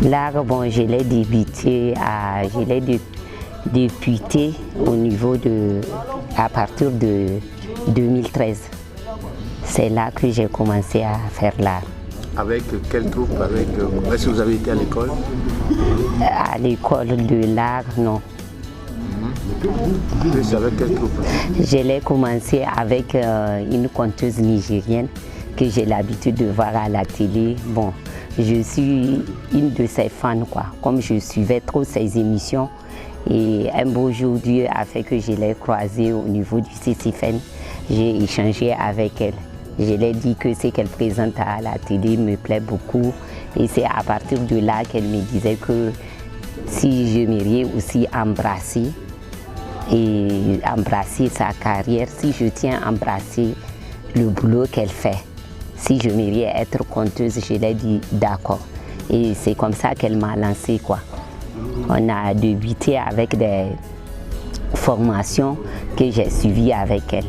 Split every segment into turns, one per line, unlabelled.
L'art, bon, je l'ai débuté, débuté au niveau à partir de 2013. C'est là que j'ai commencé à faire l'art.
Avec quelle troupe? Est-ce que vous avez été à l'école?
À l'école de l'art, non.
C'est avec quelle troupe?
Je l'ai commencé avec une conteuse nigérienne que j'ai l'habitude de voir à la télé. Bon, je suis une de ses fans, quoi. Comme je suivais trop ses émissions, et un beau jour, Dieu a fait que je l'ai croisée au niveau du CCFN. J'ai échangé avec elle. Je lui ai dit que ce qu'elle présente à la télé me plaît beaucoup. Et c'est à partir de là qu'elle me disait que si je m'aimerais aussi embrasser sa carrière, si je tiens à embrasser le boulot qu'elle fait. Si je m'aimerais être conteuse, je lui ai dit d'accord. Et c'est comme ça qu'elle m'a lancé, quoi. On a débuté avec des formations que j'ai suivies avec elle.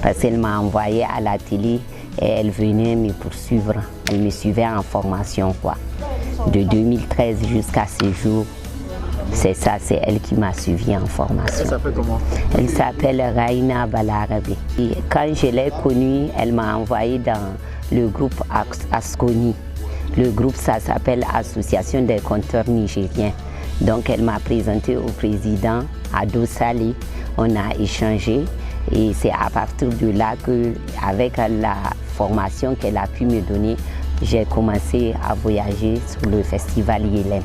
Parce qu'elle m'a envoyé à la télé et elle venait me poursuivre. Elle me suivait en formation, quoi. De 2013 jusqu'à ce jour, c'est ça, c'est elle qui m'a suivi en formation.
Elle s'appelle comment? Elle
s'appelle Raina Balarabe. Et quand je l'ai connue, elle m'a envoyé dans le groupe Asconi. Le groupe, ça s'appelle Association des conteurs nigériens. Donc elle m'a présenté au président Ado Saleh. On a échangé et c'est à partir de là que, avec la formation qu'elle a pu me donner, j'ai commencé à voyager sur le festival Yélène.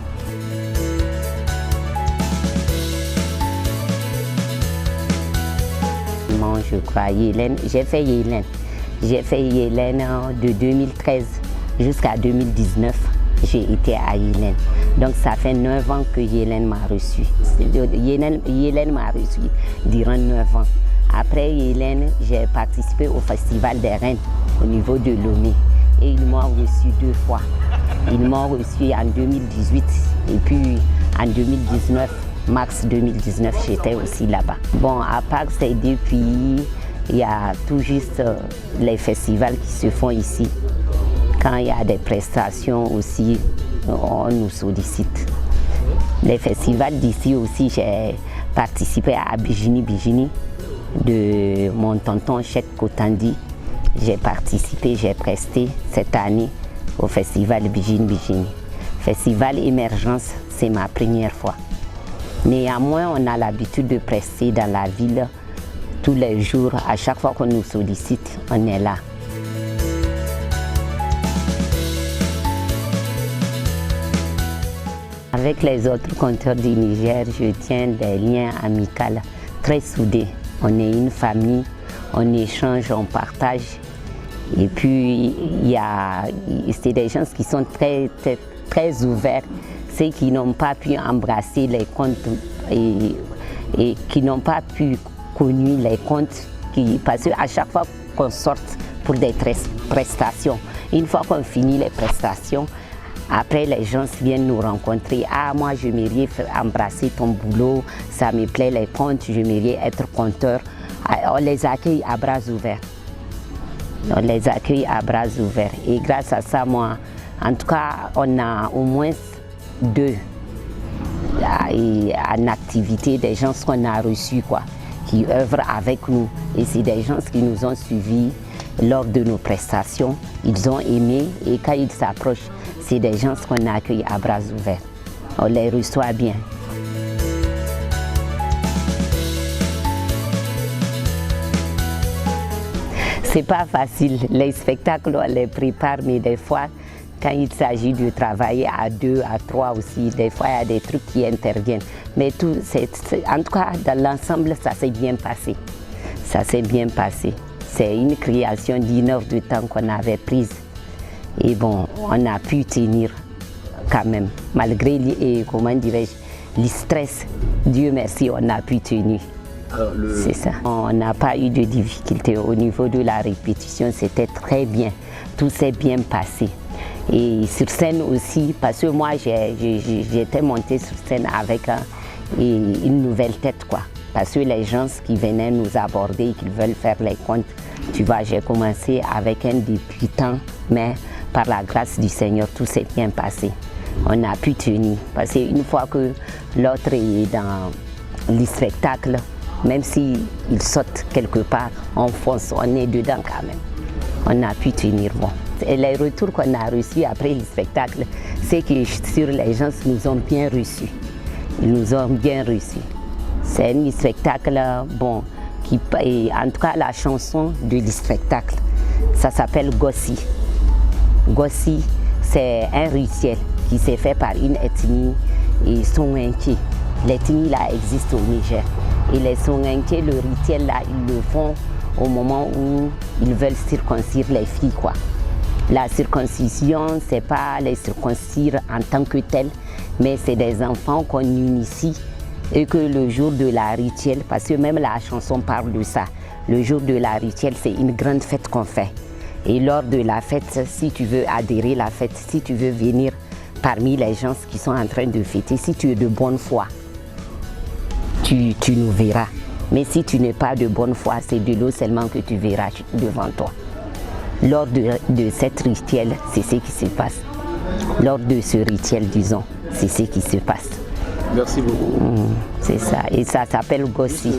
Je crois Yélène, j'ai fait Yélène. J'ai fait Yélène de 2013 jusqu'à 2019. J'ai été à Yélène. Donc ça fait 9 ans que Yélène m'a reçu. Yélène m'a reçu durant 9 ans. Après Yélène, j'ai participé au Festival des Reines au niveau de Lomé. Et ils m'ont reçu 2 fois. Ils m'ont reçu en 2018 et puis en 2019. Mars 2019, j'étais aussi là-bas. Bon, à part ces 2 pays, il y a tout juste les festivals qui se font ici. Quand il y a des prestations aussi, on nous sollicite. Les festivals d'ici aussi, j'ai participé à Bijini de mon tonton Cheikh Kotandi. J'ai participé, j'ai presté cette année au festival Bijini. Festival Émergence, c'est ma première fois. Néanmoins, on a l'habitude de prester dans la ville tous les jours. À chaque fois qu'on nous sollicite, on est là. Avec les autres conteurs du Niger, je tiens des liens amicaux très soudés. On est une famille, on échange, on partage. Et puis, c'est des gens qui sont très ouverts. Ceux qui n'ont pas pu embrasser les contes et qui n'ont pas pu connaître les contes, parce qu'à chaque fois qu'on sort pour des prestations, une fois qu'on finit les prestations, après les gens viennent nous rencontrer. Ah, moi je m'aimerais embrasser ton boulot, ça me plaît les contes, je m'aimerais être conteur. On les accueille à bras ouverts. On les accueille à bras ouverts. Et grâce à ça, moi, en tout cas, on a au moins 2 en activité, des gens qu'on a reçus, quoi, qui œuvrent avec nous. Et c'est des gens qui nous ont suivis lors de nos prestations. Ils ont aimé et quand ils s'approchent, c'est des gens qu'on accueille à bras ouverts. On les reçoit bien. C'est pas facile. Les spectacles, on les prépare, mais des fois, quand il s'agit de travailler à 2, à 3 aussi, des fois il y a des trucs qui interviennent. Mais tout, en tout cas, dans l'ensemble, ça s'est bien passé. Ça s'est bien passé. C'est une création d'1 heure de temps qu'on avait prise. Et bon, on a pu tenir quand même. Malgré, comment dirais-je, le stress, Dieu merci, on a pu tenir. C'est ça. On n'a pas eu de difficultés au niveau de la répétition, c'était très bien. Tout s'est bien passé. Et sur scène aussi, parce que moi j'étais montée sur scène avec une nouvelle tête, quoi. Parce que les gens qui venaient nous aborder, qui veulent faire les contes, tu vois, j'ai commencé avec un débutant, mais par la grâce du Seigneur, tout s'est bien passé. On a pu tenir. Parce qu'une fois que l'autre est dans le spectacle, même s'il saute quelque part, on fonce, on est dedans quand même. On a pu tenir bon. Et les retours qu'on a reçus après le spectacle, c'est que sur les gens nous ont bien reçus. Ils nous ont bien reçus. C'est un spectacle bon, en tout cas la chanson du spectacle, ça s'appelle Gossi. Gossi, c'est un rituel qui s'est fait par une ethnie et Soninké. L'ethnie là existe au Niger. Et les Soninké, le rituel là, ils le font au moment où ils veulent circoncire les filles, quoi. La circoncision, c'est pas les circoncire en tant que tel, mais c'est des enfants qu'on initie et que le jour de la rituel, parce que même la chanson parle de ça, le jour de la rituel, c'est une grande fête qu'on fait. Et lors de la fête, si tu veux adhérer à la fête, si tu veux venir parmi les gens qui sont en train de fêter, si tu es de bonne foi, tu nous verras. Mais si tu n'es pas de bonne foi, c'est de l'eau seulement que tu verras devant toi. Lors de cette rituel, c'est ce qui se passe. Lors de ce rituel, disons, c'est ce qui se passe.
Merci beaucoup.
C'est ça, et ça s'appelle Gossi.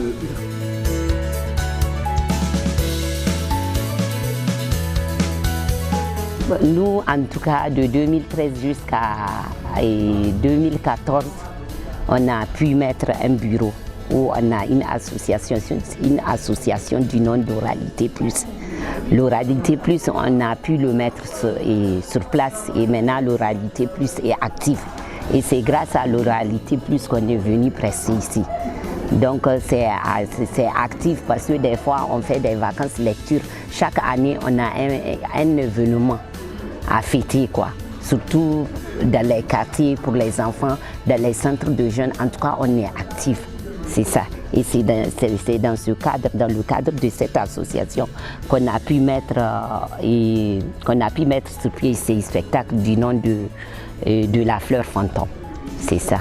Nous, en tout cas, de 2013 jusqu'à 2014, on a pu mettre un bureau où on a une association du nom d'Oralité Plus. L'Oralité Plus, on a pu le mettre sur place et maintenant l'Oralité Plus est active. Et c'est grâce à l'Oralité Plus qu'on est venu presser ici. Donc c'est actif parce que des fois on fait des vacances lecture. Chaque année on a un événement à fêter, quoi. Surtout dans les quartiers pour les enfants, dans les centres de jeunes. En tout cas on est actif. C'est ça. Et c'est dans le cadre de cette association qu'on a pu mettre sur pied ces spectacles du nom de la fleur fantôme. C'est ça.